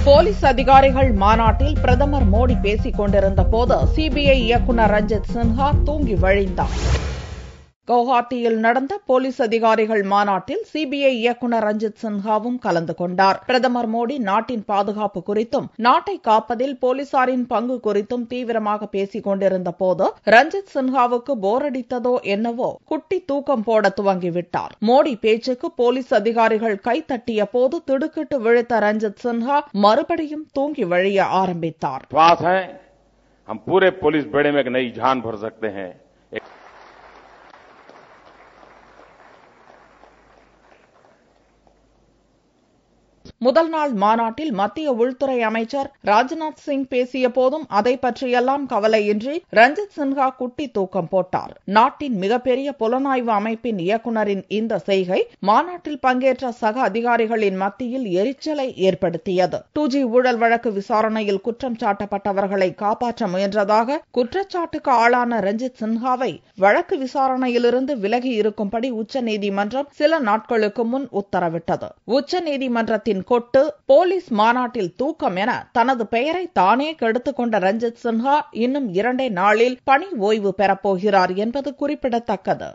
Police அதிகாரிகள் மாநாட்டில் பிரதமர் மோடி பேசிக் கொண்டிருந்த போது சிபிஐ இயக்குநர் ரஞ்சித் சின்ஹா தூங்கி வழிந்தார். கவுஹாத்தியில் நடந்த போலீஸ் அதிகாரிகள் மாநாட்டில் சிபிஐ இயக்குநர் ரஞ்சித் சின்ஹாவும் கலந்து கொண்டார். பிரதமர் மோடி நாட்டின் பாதுகாப்பு குறித்தும் நாட்டை காப்பதில் போலீசாரின் பங்கு குறித்தும் தீவிரமாக பேசிக் கொண்டிருந்த போது ரஞ்சித் சின்ஹாவுக்கு போரடித்ததோ என்னவோ குட்டி தூக்கம் போட துவங்கிவிட்டார். மோடி பேச்சுக்கு போலீஸ் அதிகாரிகள் கைத்தட்டிய போது திடுக்கிட்டு விழித்த ரஞ்சித் சின்ஹா மறுபடியும் தூங்கி வழிய ஆரம்பித்தார். முதல் நாள் மாநாட்டில் மத்திய உள்துறை அமைச்சர் ராஜ்நாத் சிங் பேசிய போதும் அதை பற்றியெல்லாம் கவலையின்றி ரஞ்சித் சின்ஹா குட்டி தூக்கம் போட்டார். நாட்டின் மிகப்பெரிய புலனாய்வு அமைப்பின் இயக்குநரின் இந்த செய்கை மாநாட்டில் பங்கேற்ற சக அதிகாரிகளின் மத்தியில் எரிச்சலை ஏற்படுத்தியது. 2G ஊழல் வழக்கு விசாரணையில் குற்றம் சாட்டப்பட்டவர்களை காப்பாற்ற முயன்றதாக குற்றச்சாட்டுக்கு ஆளான ரஞ்சித் சின்ஹாவை வழக்கு விசாரணையிலிருந்து விலகி இருக்கும்படி உச்சநீதிமன்றம் சில நாட்களுக்கு முன் உத்தரவிட்டது. உச்சநீதிமன்றத்தின் கொட்டு போலீஸ் மாநாட்டில் தூக்கம் என தனது பெயரை தானே கெடுத்துக் கொண்ட ரஞ்சித் சின்ஹா இன்னும் 2 நாளில் பணி ஓய்வு பெறப்போகிறார் என்பது குறிப்பிடத்தக்கது.